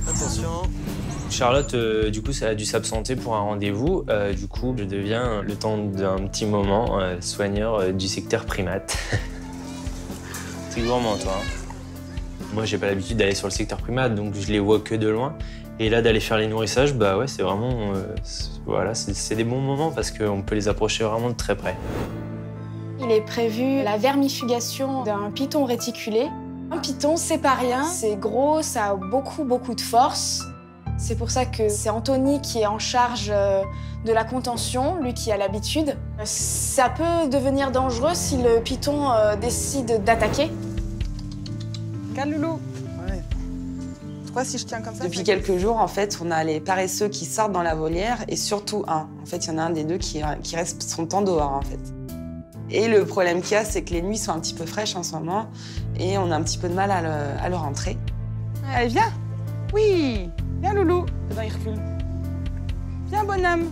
Attention. Charlotte, du coup, ça a dû s'absenter pour un rendez-vous. Du coup, je deviens, le temps d'un petit moment, soigneur du secteur primate. C'est gourmand, toi. Hein. Moi, j'ai pas l'habitude d'aller sur le secteur primate, donc je les vois que de loin. Et là, d'aller faire les nourrissages, bah ouais, c'est vraiment... voilà, c'est des bons moments parce qu'on peut les approcher vraiment de très près. Il est prévu la vermifugation d'un python réticulé. Un python, c'est pas rien, c'est gros, ça a beaucoup de force. C'est pour ça que c'est Anthony qui est en charge de la contention, lui qui a l'habitude. Ça peut devenir dangereux si le python décide d'attaquer. Regarde, Loulou. Ouais. Tu crois si je tiens comme ça? Depuis quelques jours, en fait, on a les paresseux qui sortent dans la volière et surtout un. En fait, il y en a un des deux qui reste son temps dehors, en fait. Et le problème qu'il y a, c'est que les nuits sont un petit peu fraîches en ce moment et on a un petit peu de mal à le rentrer. Allez, viens. Oui. Viens, Loulou. Attends, il recule. Viens, bonhomme.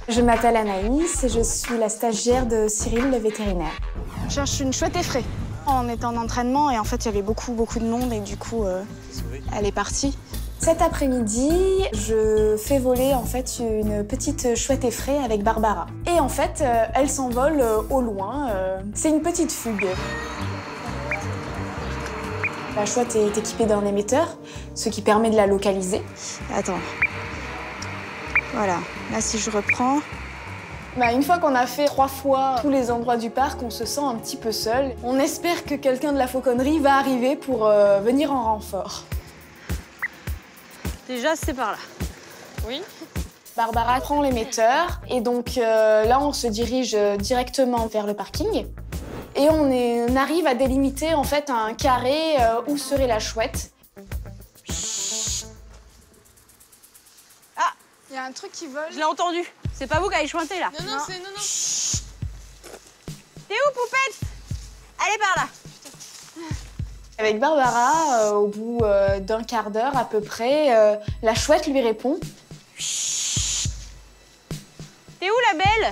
Je m'appelle Anaïs et je suis la stagiaire de Cyril, le vétérinaire. On cherche une chouette effraie. On était en entraînement et en fait, il y avait beaucoup de monde et du coup, elle est partie. Cet après-midi, je fais voler en fait une petite chouette effraie avec Barbara. Et en fait, elle s'envole au loin. C'est une petite fugue. La chouette est équipée d'un émetteur, ce qui permet de la localiser. Attends. Voilà, là si je reprends... une fois qu'on a fait 3 fois tous les endroits du parc, on se sent un petit peu seul. On espère que quelqu'un de la fauconnerie va arriver pour venir en renfort. Déjà, c'est par là. Oui. Barbara prend l'émetteur et donc là, on se dirige directement vers le parking. Et on arrive à délimiter en fait un carré où serait la chouette. Il y a un truc qui vole. Je l'ai entendu. C'est pas vous qui avez chointé là. Non, c'est non. T'es où, poupette? Allez par là. Avec Barbara, au bout d'un quart d'heure à peu près, la chouette lui répond. T'es où la belle?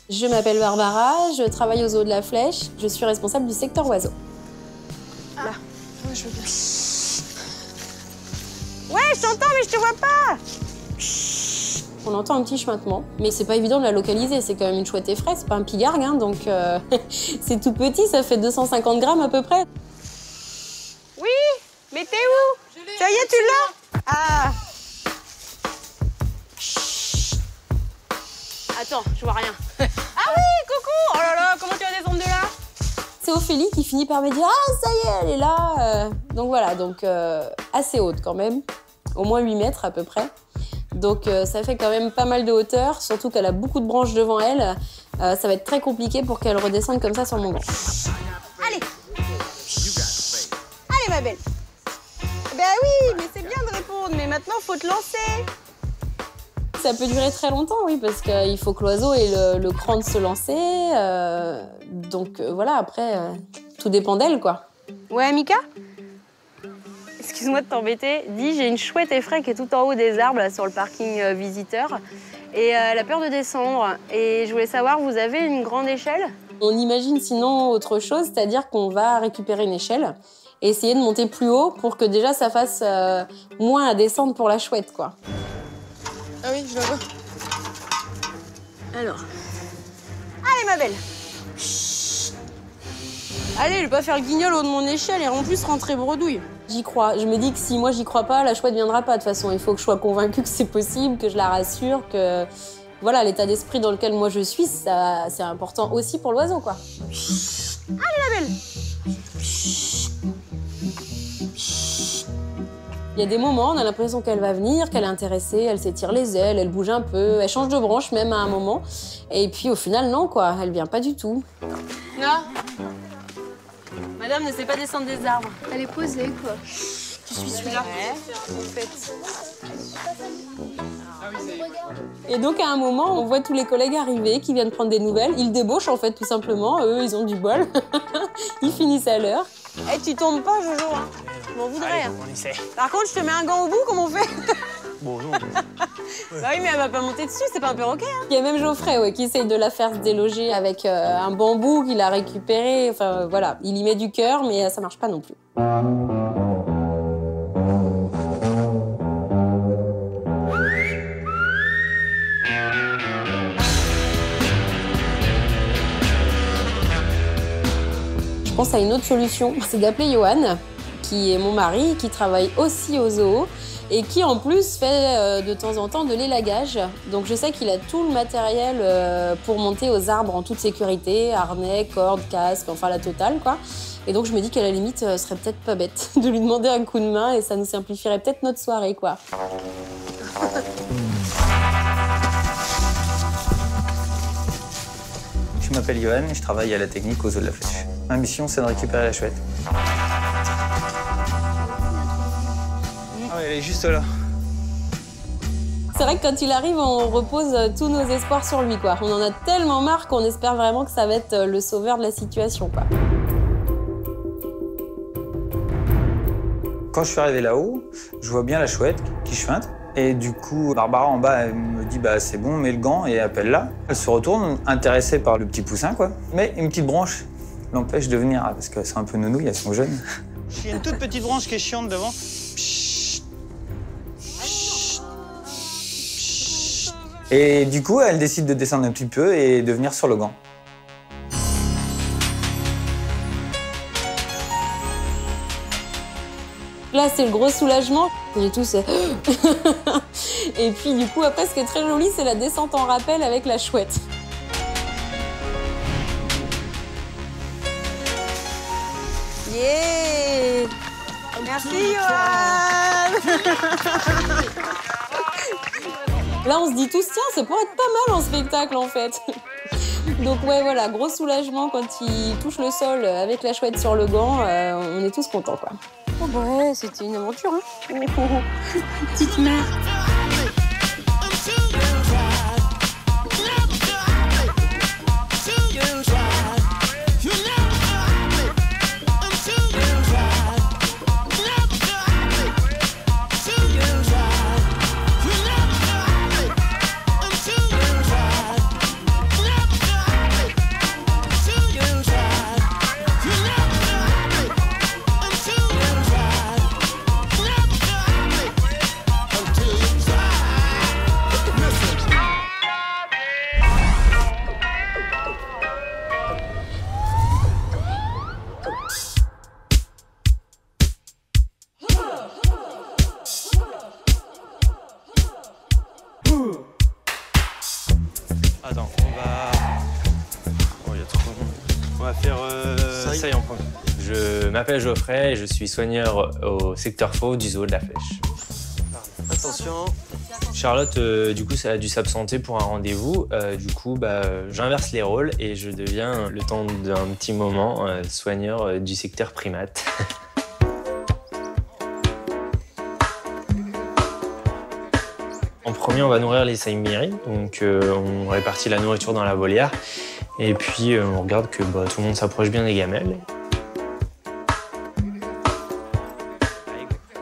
Je m'appelle Barbara, je travaille au zoo de la Flèche, je suis responsable du secteur oiseaux. Ah, ouais, je veux bien. Ouais, je t'entends, mais je te vois pas. On entend un petit chuintement, mais c'est pas évident de la localiser, c'est quand même une chouette effraie, c'est pas un pigargue, hein, donc c'est tout petit, ça fait 250 grammes à peu près. Oui, mais t'es où? Ça y est, tu l'as? Ah. Attends, je vois rien. Ah oui, coucou! Oh là là, comment tu vas descendre de là? C'est Ophélie qui finit par me dire « Ah, ça y est, elle est là !» Donc voilà, assez haute quand même, au moins 8 mètres à peu près. Donc ça fait quand même pas mal de hauteur, surtout qu'elle a beaucoup de branches devant elle. Ça va être très compliqué pour qu'elle redescende comme ça sur mon banc. Allez! Allez, ma belle! Ben oui, mais c'est bien de répondre, mais maintenant, faut te lancer! Ça peut durer très longtemps, oui, parce qu'il faut que l'oiseau ait le cran de se lancer. Voilà, après, tout dépend d'elle, quoi. Ouais, Mika? Excuse-moi de t'embêter. Dis, j'ai une chouette effraie qui est tout en haut des arbres, là, sur le parking visiteur. Et elle a peur de descendre. Et je voulais savoir, vous avez une grande échelle? On imagine sinon autre chose, c'est-à-dire qu'on va récupérer une échelle et essayer de monter plus haut pour que déjà ça fasse moins à descendre pour la chouette, quoi. Ah oui, je la vois. Alors. Allez, ma belle. Allez, je vais pas faire le guignol au haut de mon échelle et en plus rentrer bredouille. J'y crois. Je me dis que si moi j'y crois pas, la chouette viendra pas. De toute façon, il faut que je sois convaincue que c'est possible, que je la rassure, que voilà, l'état d'esprit dans lequel moi je suis, ça, c'est important aussi pour l'oiseau, quoi. Allez, la belle. Il y a des moments, on a l'impression qu'elle va venir, qu'elle est intéressée, elle s'étire les ailes, elle bouge un peu, elle change de branche même à un moment. Et puis au final, non, quoi, elle vient pas du tout. Non. Madame ne sait pas descendre des arbres. Elle est posée, quoi. Tu suis celui-là. Et donc à un moment, on voit tous les collègues arriver, qui viennent prendre des nouvelles. Ils débauchent en fait, tout simplement. Eux, ils ont du bol. Ils finissent à l'heure. Eh, tu tombes pas, Jojo, hein. Je m'en voudrais. Allez, on essaie. Par contre, je te mets un gant au bout, comment on fait? Bon, non. Bah oui, mais elle va pas monter dessus, c'est pas un perroquet, hein. Il y a même Geoffrey qui essaye de la faire se déloger avec un bambou qu'il a récupéré. Enfin voilà, il y met du cœur, mais ça marche pas non plus. Je pense à une autre solution, c'est d'appeler Johan, qui est mon mari, qui travaille aussi au zoo et qui en plus fait de temps en temps de l'élagage. Donc je sais qu'il a tout le matériel pour monter aux arbres en toute sécurité, harnais, cordes, casque, enfin la totale, quoi. Et donc je me dis qu'à la limite, ce serait peut-être pas bête de lui demander un coup de main et ça nous simplifierait peut-être notre soirée, quoi. Je m'appelle Johan et je travaille à la technique au zoo de la Flèche. Ma mission, c'est de récupérer la chouette. Ah ouais, elle est juste là. C'est vrai que quand il arrive, on repose tous nos espoirs sur lui, quoi. On en a tellement marre qu'on espère vraiment que ça va être le sauveur de la situation, quoi. Quand je suis arrivé là-haut, je vois bien la chouette qui chuinte. Et du coup, Barbara en bas, elle me dit bah c'est bon, mets le gant et appelle-la. Elle se retourne, intéressée par le petit poussin, quoi. Mais une petite branche l'empêche de venir, parce que c'est un peu nounouille, elles sont jeunes. Il y a une toute petite branche qui est chiante devant. Et du coup, elle décide de descendre un petit peu et de venir sur le gant. Là, c'est le gros soulagement. On est tous... Et puis, du coup, après, ce qui est très joli, c'est la descente en rappel avec la chouette. Yeah. Merci, Johan. Là, on se dit tous, tiens, ça pourrait être pas mal en spectacle, en fait. Donc, ouais, voilà, gros soulagement quand il touche le sol avec la chouette sur le gant. On est tous contents, quoi. Oh bah ouais, c'était une aventure, hein. Petite mère. Attends, on va... Oh, il y a trop de monde. On va faire ça y est en premier. Je m'appelle Geoffrey et je suis soigneur au secteur fauve du zoo de la Flèche. Attention. Charlotte, du coup, ça a dû s'absenter pour un rendez-vous. Du coup, j'inverse les rôles et je deviens, le temps d'un petit moment, soigneur du secteur primate. En premier, on va nourrir les saïmiris. Donc, on répartit la nourriture dans la volière. Et puis, on regarde que tout le monde s'approche bien des gamelles.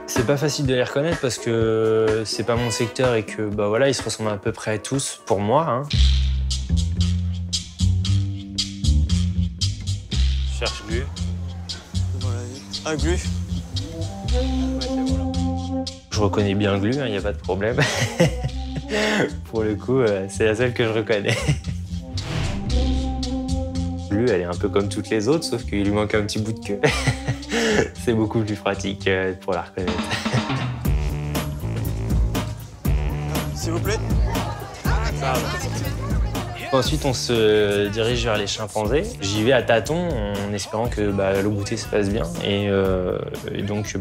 C'est pas facile de les reconnaître parce que c'est pas mon secteur et que voilà, ils se ressemblent à peu près tous pour moi. Hein. Je cherche Glu. Un Glu. Je reconnais bien Glu, il n'y a pas de problème. Pour le coup, c'est la seule que je reconnais. Glu, vue, elle est un peu comme toutes les autres, sauf qu'il lui manque un petit bout de queue. C'est beaucoup plus pratique pour la reconnaître. S'il vous plaît. Ensuite, on se dirige vers les chimpanzés. J'y vais à tâtons en espérant que le goûter se passe bien. Et donc,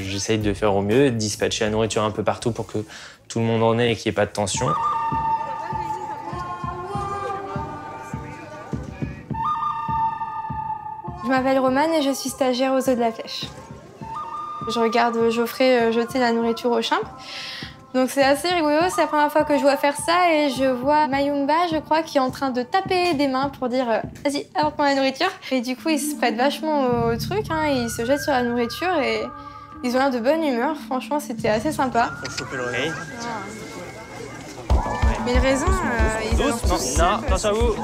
j'essaye de faire au mieux, de dispatcher la nourriture un peu partout pour que tout le monde en ait et qu'il n'y ait pas de tension. Je m'appelle Romane et je suis stagiaire aux Eaux de la Flèche. Je regarde Geoffrey jeter la nourriture aux chimps. Donc c'est assez rigolo, c'est la première fois que je vois faire ça et je vois Mayumba, je crois, qui est en train de taper des mains pour dire vas-y, apporte-moi la nourriture. Et du coup, ils se prêtent vachement au truc, hein, ils se jettent sur la nourriture et ils ont l'air de bonne humeur. Franchement, c'était assez sympa. Pour choper le raisin. Mais le raisin, ils adorent tous. Non, attention à vous.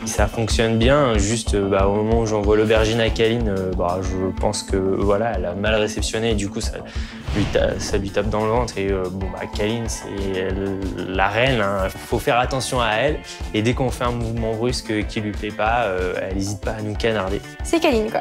Ça fonctionne bien, juste au moment où j'envoie l'aubergine à Kaline, je pense que voilà, elle a mal réceptionné et du coup ça lui tape dans le ventre. Et Kaline, c'est la reine, hein. Faut faire attention à elle et dès qu'on fait un mouvement brusque qui lui plaît pas, elle n'hésite pas à nous canarder. C'est Kaline, quoi.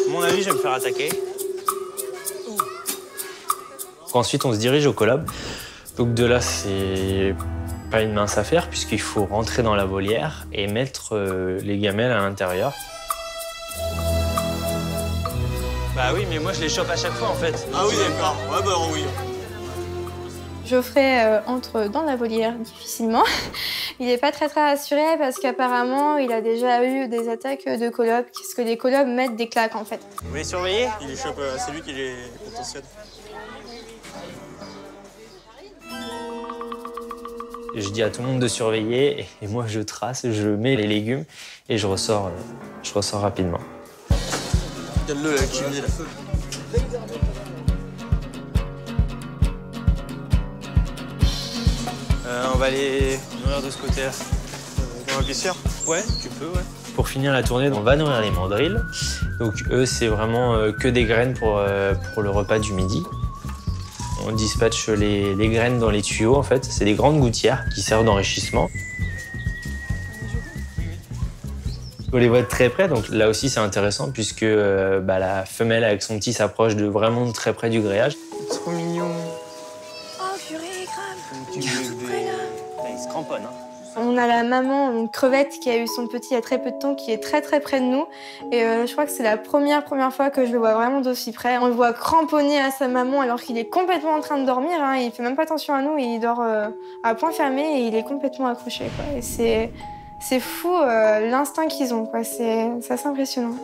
À mon avis, je vais me faire attaquer. Ensuite, on se dirige au collab. Donc de là, c'est pas une mince affaire puisqu'il faut rentrer dans la volière et mettre les gamelles à l'intérieur. Bah oui, mais moi je les chope à chaque fois en fait. Ah oui, d'accord. Ouais, oui. Geoffrey entre dans la volière difficilement. Il n'est pas très rassuré parce qu'apparemment, il a déjà eu des attaques de colobes, parce que les colobes mettent des claques en fait. Vous les surveillez? Il les chope, c'est lui qui les potentiel. Je dis à tout le monde de surveiller et moi je trace, je mets les légumes et je ressors rapidement. Regarde-le là, qui vient là. On va les nourrir de ce côté-là. Dans la caissière? Ouais, tu peux, ouais. Pour finir la tournée, on va nourrir les mandrilles. Donc eux, c'est vraiment que des graines pour le repas du midi. On dispatche les graines dans les tuyaux, en fait. C'est des grandes gouttières qui servent d'enrichissement. On les voit de très près, donc là aussi c'est intéressant puisque la femelle avec son petit s'approche vraiment de très près du grillage. Trop mignon. Oh purée, grave. Il se cramponne. Hein. On a la maman, une crevette, qui a eu son petit il y a très peu de temps, qui est très près de nous. Et je crois que c'est la première fois que je le vois vraiment d'aussi près. On le voit cramponné à sa maman alors qu'il est complètement en train de dormir. Hein. Il fait même pas attention à nous, il dort à point fermé et il est complètement accroché, quoi. Et c'est fou l'instinct qu'ils ont, quoi. C'est assez impressionnant.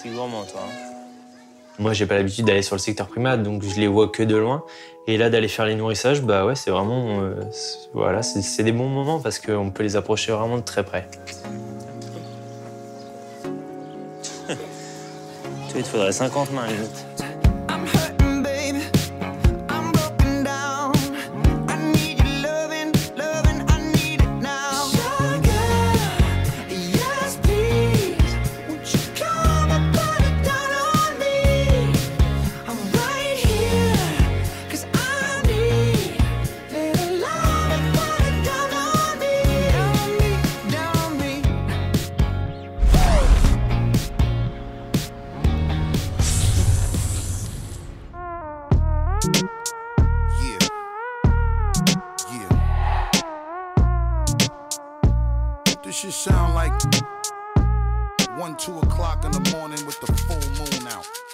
C'est gourmand, toi. Hein. Moi, j'ai pas l'habitude d'aller sur le secteur primate, donc je les vois que de loin. Et là, d'aller faire les nourrissages, c'est vraiment... voilà, c'est des bons moments parce qu'on peut les approcher vraiment de très près. Il te faudrait 50 mains, limite.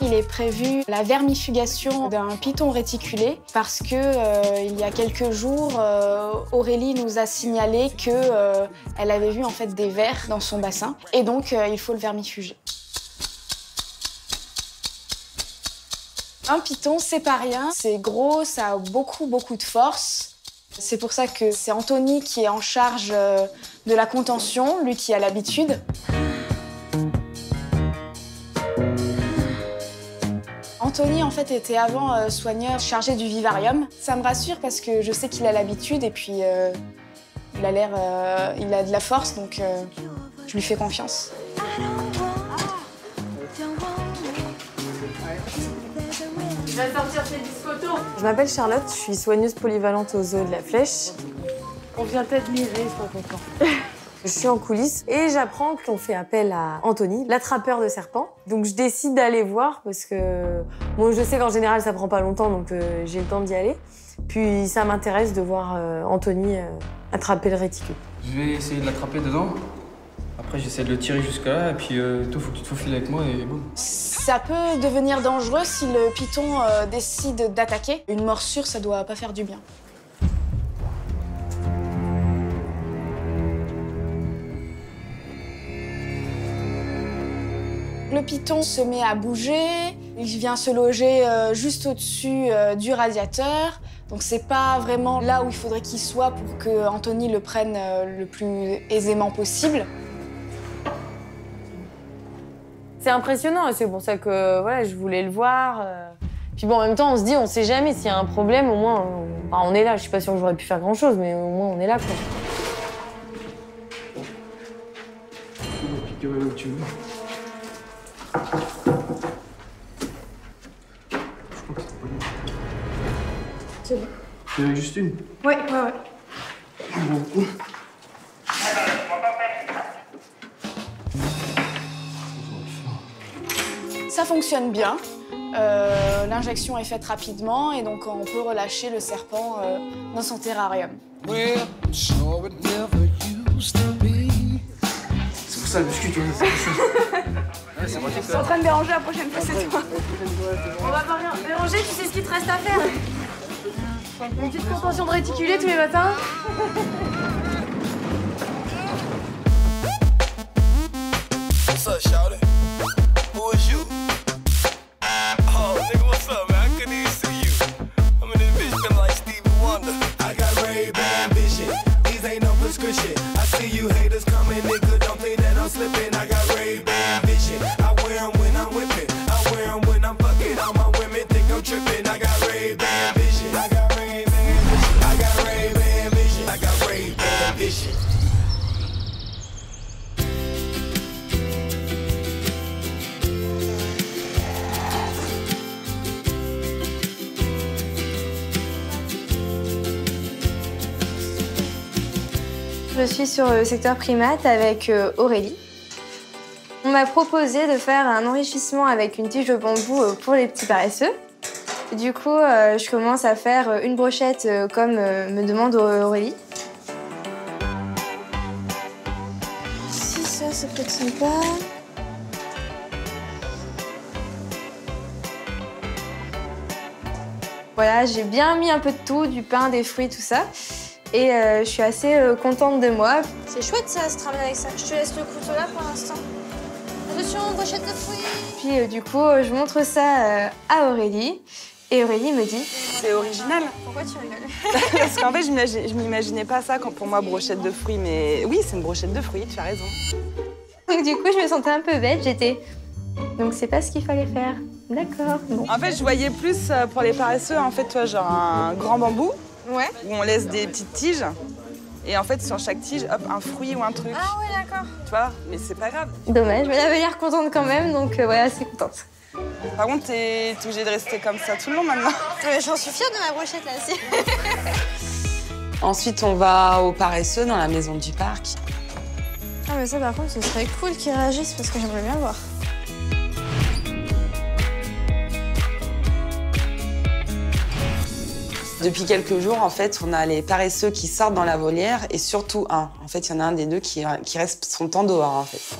Il est prévu la vermifugation d'un python réticulé parce que il y a quelques jours, Aurélie nous a signalé que elle avait vu en fait des vers dans son bassin et donc il faut le vermifuger. Un python, c'est pas rien, c'est gros, ça a beaucoup de force. C'est pour ça que c'est Anthony qui est en charge de la contention, lui qui a l'habitude. Anthony, en fait, était avant soigneur chargé du vivarium. Ça me rassure parce que je sais qu'il a l'habitude et puis il a de la force, donc je lui fais confiance. Je vais sortir tes 10 photos. Je m'appelle Charlotte, je suis soigneuse polyvalente au zoo de la Flèche. On vient t'admirer, sois content. Je suis en coulisses et j'apprends qu'on fait appel à Anthony, l'attrapeur de serpents. Donc je décide d'aller voir parce que bon, je sais qu'en général ça prend pas longtemps, donc j'ai le temps d'y aller. Puis ça m'intéresse de voir Anthony attraper le réticule. Je vais essayer de l'attraper dedans. Après, j'essaie de le tirer jusque-là, et puis toi, faut que tu te faufiles avec moi et boum. Ça peut devenir dangereux si le python décide d'attaquer. Une morsure, ça doit pas faire du bien. Le python se met à bouger, il vient se loger juste au-dessus du radiateur. Donc c'est pas vraiment là où il faudrait qu'il soit pour que Anthony le prenne le plus aisément possible. C'est impressionnant et c'est pour ça que voilà, je voulais le voir. Puis bon, en même temps, on se dit, on sait jamais s'il y a un problème, au moins on est là. Je suis pas sûre que j'aurais pu faire grand-chose, mais au moins on est là, quoi. Pique où tu veux. C'est bon. Tu veux juste une? Ouais. Ça fonctionne bien. L'injection est faite rapidement et donc on peut relâcher le serpent dans son terrarium. C'est pour ça le biscuit, tu vois. Je suis en train de déranger, la prochaine fois c'est toi. On va pas rien déranger, tu sais ce qu'il te reste à faire. Une petite contention de réticulé tous les matins. What's up, shawty? Who is you? Oh, nigga, what's up, man? I couldn't even see you. I'm in this bitch feeling like Stevie Wonder. I got Ray-Ban vision. These ain't no prescription. I see you haters coming, nigga. Don't think that I'm slipping. I got Ray-Ban vision. I wear them when I'm whipping. I wear them when I'm fucking. All my women think I'm tripping. I got Ray-Ban vision. I got Ray-Ban vision. I got Ray-Ban vision. I got Ray-Ban vision. Je suis sur le secteur primate avec Aurélie. On m'a proposé de faire un enrichissement avec une tige de bambou pour les petits paresseux. Du coup, je commence à faire une brochette comme me demande Aurélie. Si ça peut être sympa. Voilà, j'ai bien mis un peu de tout, du pain, des fruits, tout ça. Et je suis assez contente de moi. C'est chouette ça, se travailler avec ça. Je te laisse le couteau là pour l'instant. Attention, brochette de fruits. Puis du coup, je montre ça à Aurélie. Et Aurélie me dit... C'est original. Pourquoi tu rigoles? Parce qu'en fait, je m'imaginais pas ça quand pour moi, brochette de fruits. Mais oui, c'est une brochette de fruits, tu as raison. Donc du coup, je me sentais un peu bête. J'étais... Donc c'est pas ce qu'il fallait faire. D'accord. Bon. En fait, je voyais plus pour les paresseux, en fait, toi, genre un grand bambou. Ouais. Où on laisse des petites tiges. Et en fait, sur chaque tige, hop, un fruit ou un truc. Ah ouais, d'accord. Tu vois, mais c'est pas grave. Dommage, mais elle avait l'air contente quand même, donc voilà, assez contente. Par contre, t'es obligée de rester comme ça tout le long maintenant. J'en suis fière de ma brochette là, si. Ensuite, on va aux paresseux dans la maison du parc. Ah mais ça, par contre, ce serait cool qu'ils réagissent parce que j'aimerais bien le voir. Depuis quelques jours, en fait, on a les paresseux qui sortent dans la volière et surtout un. En fait, il y en a un des deux qui reste son temps dehors, en fait.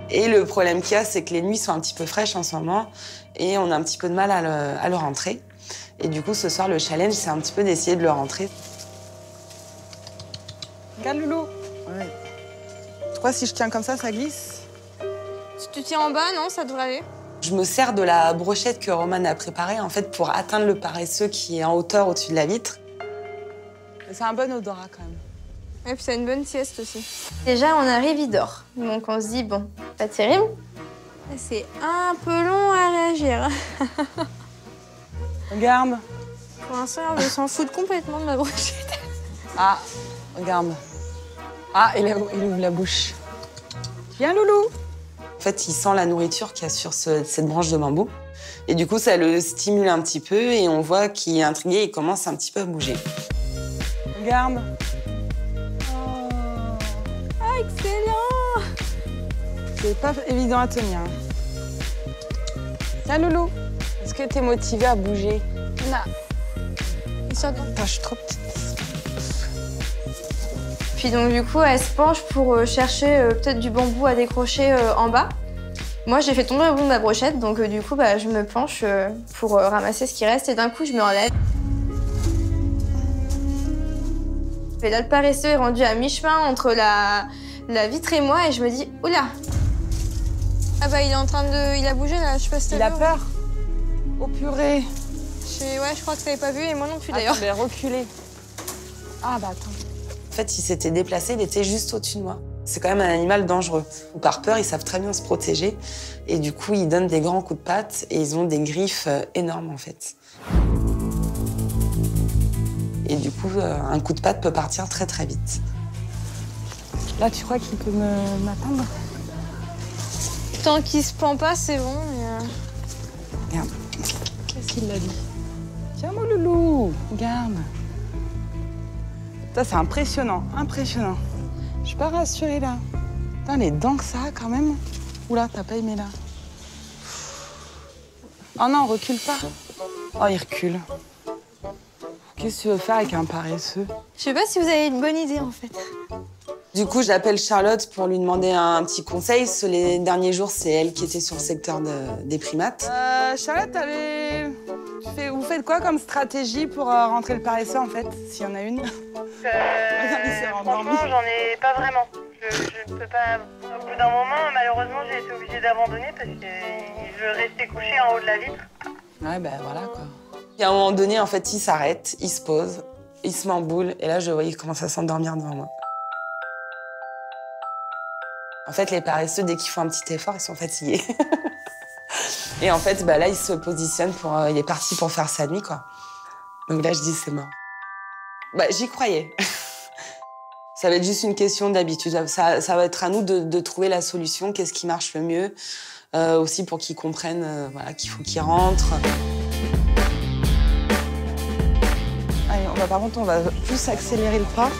Et le problème qu'il y a, c'est que les nuits sont un petit peu fraîches en ce moment et on a un petit peu de mal à le rentrer. Et du coup, ce soir, le challenge, c'est un petit peu d'essayer de le rentrer. Regarde, Loulou. Ouais. Tu crois si je tiens comme ça glisse? Si tu tiens en bas, non, ça devrait aller. Je me sers de la brochette que Roman a préparée en fait pour atteindre le paresseux qui est en hauteur au-dessus de la vitre. C'est un bon odorat quand même. Et puis c'est une bonne sieste aussi. Déjà, on arrive, il dort. Donc on se dit, bon, pas terrible. C'est un peu long à réagir. Regarde. Pour l'instant, elle s'en fout complètement de ma brochette. Ah, regarde. Ah, il ouvre la bouche. Viens, Loulou. En fait, il sent la nourriture qu'il y a sur cette branche de bambou. Et du coup, ça le stimule un petit peu et on voit qu'il est intrigué et il commence un petit peu à bouger. Regarde. Ah, excellent! C'est pas évident à tenir. Tiens, Loulou. Est-ce que t'es motivée à bouger? Non. Attends, je suis trop petite. Puis donc du coup, elle se penche pour chercher peut-être du bambou à décrocher en bas. Moi, j'ai fait tomber le bout de ma brochette, donc du coup, je me penche pour ramasser ce qui reste et d'un coup, je me relève. Et là, le paresseux est rendu à mi-chemin entre la vitre et moi et je me dis, oula! Ah bah, il est en train de... Il a bougé, là, je sais pas si t'as vu. Il a peur. Oh purée. Ouais, je crois que t'avais pas vu et moi non plus, d'ailleurs. Attends, reculer. Ah bah attends. En fait, il s'était déplacé, il était juste au-dessus de moi. C'est quand même un animal dangereux. Par peur, ils savent très bien se protéger. Et du coup, ils donnent des grands coups de patte et ils ont des griffes énormes, en fait. Et du coup, un coup de patte peut partir très, très vite. Là, tu crois qu'il peut m'atteindre? Tant qu'il se pend pas, c'est bon. Mais Regarde. Qu'est-ce qu'il a dit? Tiens, mon loulou, regarde. Ça, c'est impressionnant, impressionnant. Je suis pas rassurée, là. Putain, les dents que ça a, quand même. Oula, t'as pas aimé, là. Oh non, recule pas. Oh, il recule. Qu'est-ce que tu veux faire avec un paresseux? Je sais pas si vous avez une bonne idée, en fait. Du coup, j'appelle Charlotte pour lui demander un petit conseil. Les derniers jours, c'est elle qui était sur le secteur des primates. Charlotte, vous faites quoi comme stratégie pour rentrer le paresseux, en fait, s'il y en a une? Franchement, j'en ai pas vraiment. Je ne peux pas... Au bout d'un moment, malheureusement, j'ai été obligée d'abandonner parce qu'il veut rester couché en haut de la vitre. Ouais, ben voilà, quoi. Et à un moment donné, en fait, il s'arrête, il se pose, il se met en boule, et là, je voyais qu'il commence à s'endormir devant moi. En fait, les paresseux, dès qu'ils font un petit effort, ils sont fatigués. Et en fait, là, il se positionne pour... il est parti pour faire sa nuit, quoi. Donc là, je dis, c'est mort. J'y croyais. Ça va être juste une question d'habitude. Ça va être à nous de trouver la solution, qu'est-ce qui marche le mieux, aussi pour qu'ils comprennent qu'il faut qu'ils rentrent. Allez, par contre, on va plus accélérer le pas.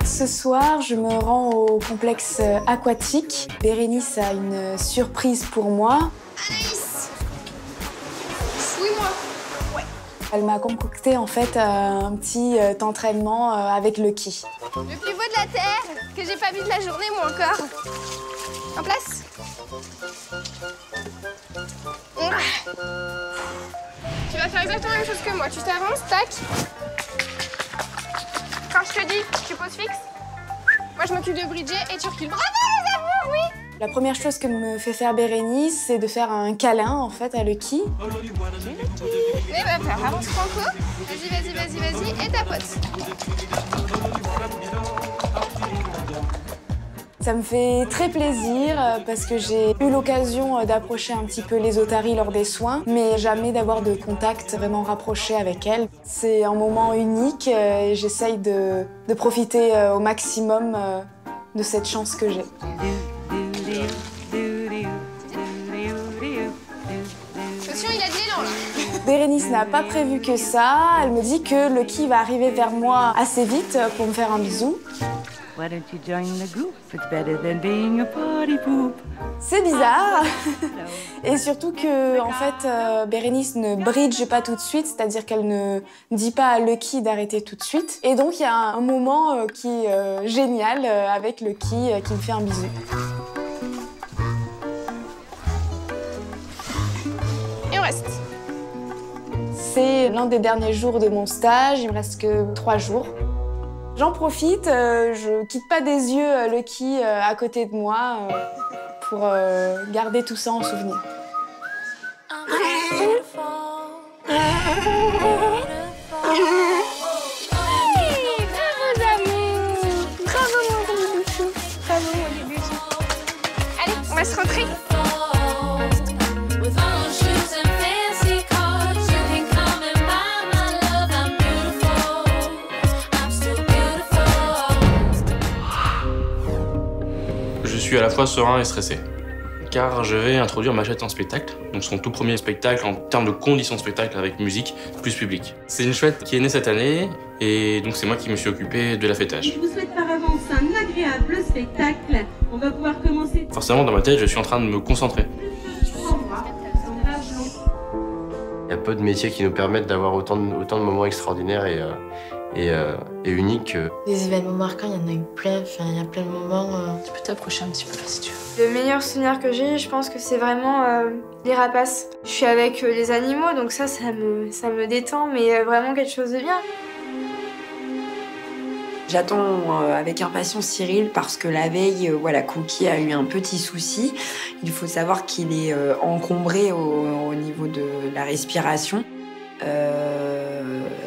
Ce soir, je me rends au complexe aquatique. Bérénice a une surprise pour moi. Anaïs! Suis-moi! Ouais. Elle m'a concocté en fait un petit entraînement avec le ki. Le plus beau de la Terre, que j'ai pas vu de la journée, moi encore. En place. Tu vas faire exactement la même chose que moi. Tu t'avances, tac. Quand je te dis, tu poses fixe. Moi, je m'occupe de Bridget et tu recules. Bravo, les amours, oui! La première chose que me fait faire Bérénice, c'est de faire un câlin en fait à Lucky. Mais faire, avance franco. Vas-y, et tapote. Ça me fait très plaisir parce que j'ai eu l'occasion d'approcher un petit peu les otaries lors des soins, mais jamais d'avoir de contact vraiment rapproché avec elles. C'est un moment unique et j'essaye de profiter au maximum de cette chance que j'ai. Attention, il a de l'élan là. Bérénice n'a pas prévu que ça. Elle me dit que Lucky va arriver vers moi assez vite pour me faire un bisou. Why don't you join the group? It's better than being a party poop. C'est bizarre. Et surtout que, en fait, Bérénice ne bridge pas tout de suite, c'est-à-dire qu'elle ne dit pas à Lucky d'arrêter tout de suite. Et donc, il y a un moment qui est génial avec Lucky qui me fait un bisou. Et on reste. C'est l'un des derniers jours de mon stage, il me reste que 3 jours. J'en profite, je quitte pas des yeux Lucky à côté de moi pour garder tout ça en souvenir. Bravo mon bébé. Bravo mon bébé. Allez, on va se rentrer. Je suis à la fois serein et stressé, car je vais introduire Machette en spectacle, donc son tout premier spectacle en termes de conditions de spectacle avec musique plus public. C'est une chouette qui est née cette année, et donc c'est moi qui me suis occupé de l'affêtage. Je vous souhaite par avance un agréable spectacle. On va pouvoir commencer. Forcément, dans ma tête, je suis en train de me concentrer. Il y a peu de métiers qui nous permettent d'avoir autant de moments extraordinaires et uniques. Des événements marquants, il y en a eu plein, enfin, il y a plein de moments. Tu peux t'approcher un petit peu là si tu veux. Le meilleur souvenir que j'ai, je pense que c'est vraiment les rapaces. Je suis avec les animaux, donc ça me détend, mais vraiment quelque chose de bien. J'attends avec impatience Cyril parce que la veille, voilà, Cookie a eu un petit souci. Il faut savoir qu'il est encombré au niveau de la respiration.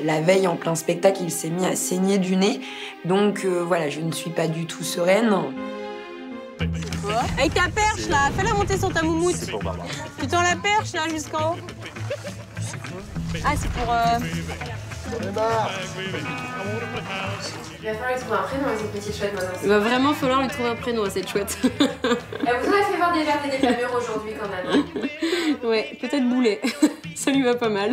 La veille, en plein spectacle, il s'est mis à saigner du nez. Donc voilà, je ne suis pas du tout sereine. Avec ta perche là, fais-la monter sur ta moumoute. Tu tends la perche là jusqu'en haut. Ah, c'est pour. Il va falloir lui trouver un prénom à cette petite chouette maintenant. Il va vraiment falloir lui trouver un prénom à cette chouette. Elle vous aurait fait voir des vertes et des flamures aujourd'hui quand même. Ouais, peut-être Boulet. Ça lui va pas mal.